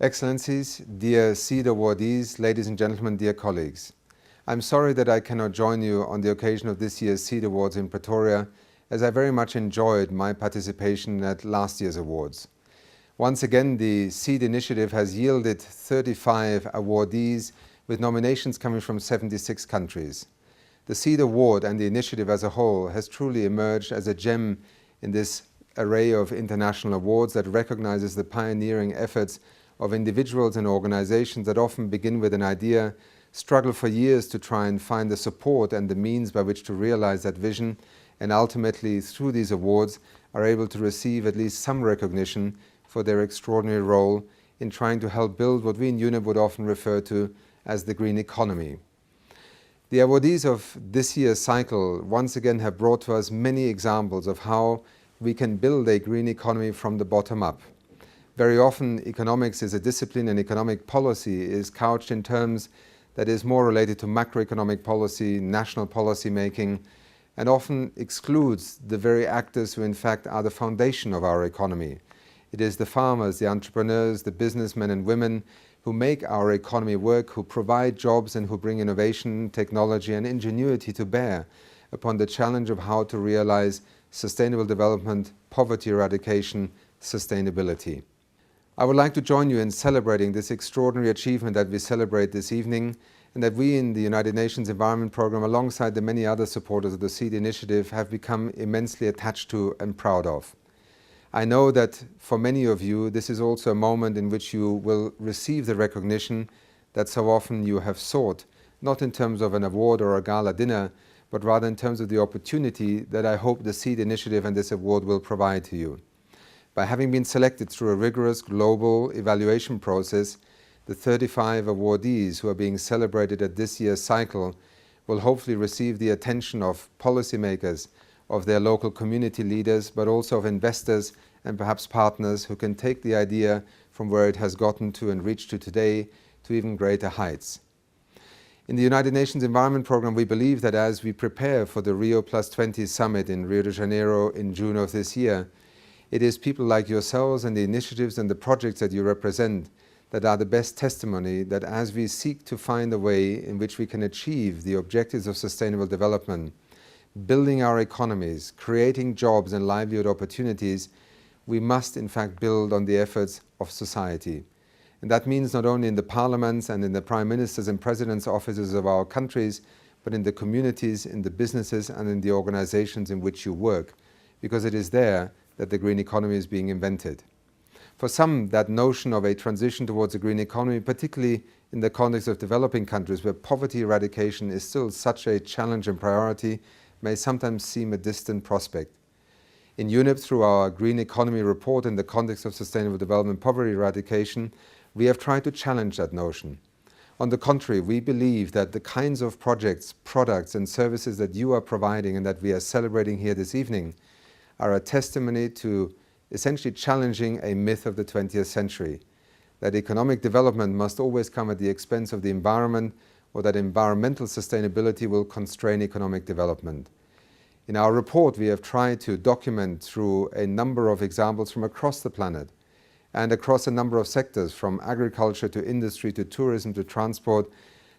Excellencies, dear SEED awardees, ladies and gentlemen, dear colleagues. I'm sorry that I cannot join you on the occasion of this year's SEED Awards in Pretoria, as I very much enjoyed my participation at last year's awards. Once again, the SEED initiative has yielded 35 awardees with nominations coming from 76 countries. The SEED Award and the initiative as a whole has truly emerged as a gem in this array of international awards that recognizes the pioneering efforts of individuals and organizations that often begin with an idea, struggle for years to try and find the support and the means by which to realize that vision, and ultimately through these awards are able to receive at least some recognition for their extraordinary role in trying to help build what we in UNEP would often refer to as the green economy. The awardees of this year's cycle once again have brought to us many examples of how we can build a green economy from the bottom up. Very often, economics is a discipline and economic policy is couched in terms that is more related to macroeconomic policy, national policy making, and often excludes the very actors who in fact are the foundation of our economy. It is the farmers, the entrepreneurs, the businessmen and women who make our economy work, who provide jobs and who bring innovation, technology and ingenuity to bear upon the challenge of how to realize sustainable development, poverty eradication, sustainability. I would like to join you in celebrating this extraordinary achievement that we celebrate this evening, and that we in the United Nations Environment Programme, alongside the many other supporters of the SEED initiative, have become immensely attached to and proud of. I know that for many of you, this is also a moment in which you will receive the recognition that so often you have sought, not in terms of an award or a gala dinner, but rather in terms of the opportunity that I hope the SEED initiative and this award will provide to you. By having been selected through a rigorous global evaluation process, the 35 awardees who are being celebrated at this year's cycle will hopefully receive the attention of policymakers, of their local community leaders, but also of investors and perhaps partners who can take the idea from where it has gotten to and reached to today to even greater heights. In the United Nations Environment Programme, we believe that as we prepare for the Rio+20 summit in Rio de Janeiro in June of this year, it is people like yourselves and the initiatives and the projects that you represent that are the best testimony that as we seek to find a way in which we can achieve the objectives of sustainable development, building our economies, creating jobs and livelihood opportunities, we must in fact build on the efforts of society. And that means not only in the parliaments and in the prime ministers and presidents' offices of our countries, but in the communities, in the businesses and in the organizations in which you work, because it is there that the green economy is being invented. For some, that notion of a transition towards a green economy, particularly in the context of developing countries where poverty eradication is still such a challenge and priority, may sometimes seem a distant prospect. In UNEP, through our Green Economy report in the context of sustainable development poverty eradication, we have tried to challenge that notion. On the contrary, we believe that the kinds of projects, products and services that you are providing and that we are celebrating here this evening are a testimony to essentially challenging a myth of the 20th century, that economic development must always come at the expense of the environment, or that environmental sustainability will constrain economic development. In our report, we have tried to document through a number of examples from across the planet and across a number of sectors, from agriculture to industry to tourism to transport,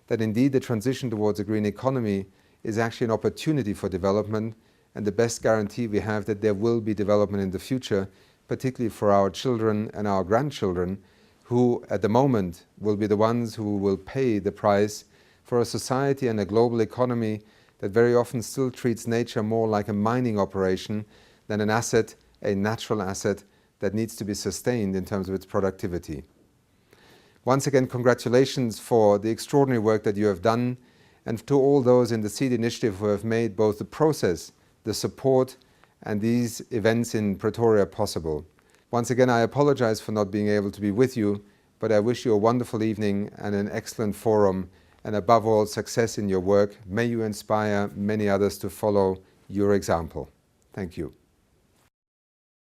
that indeed the transition towards a green economy is actually an opportunity for development and the best guarantee we have that there will be development in the future, particularly for our children and our grandchildren, who at the moment will be the ones who will pay the price for a society and a global economy that very often still treats nature more like a mining operation than an asset, a natural asset that needs to be sustained in terms of its productivity. Once again, congratulations for the extraordinary work that you have done, and to all those in the SEED initiative who have made both the process, the support and these events in Pretoria possible. Once again, I apologize for not being able to be with you, but I wish you a wonderful evening and an excellent forum, and above all, success in your work. May you inspire many others to follow your example. Thank you.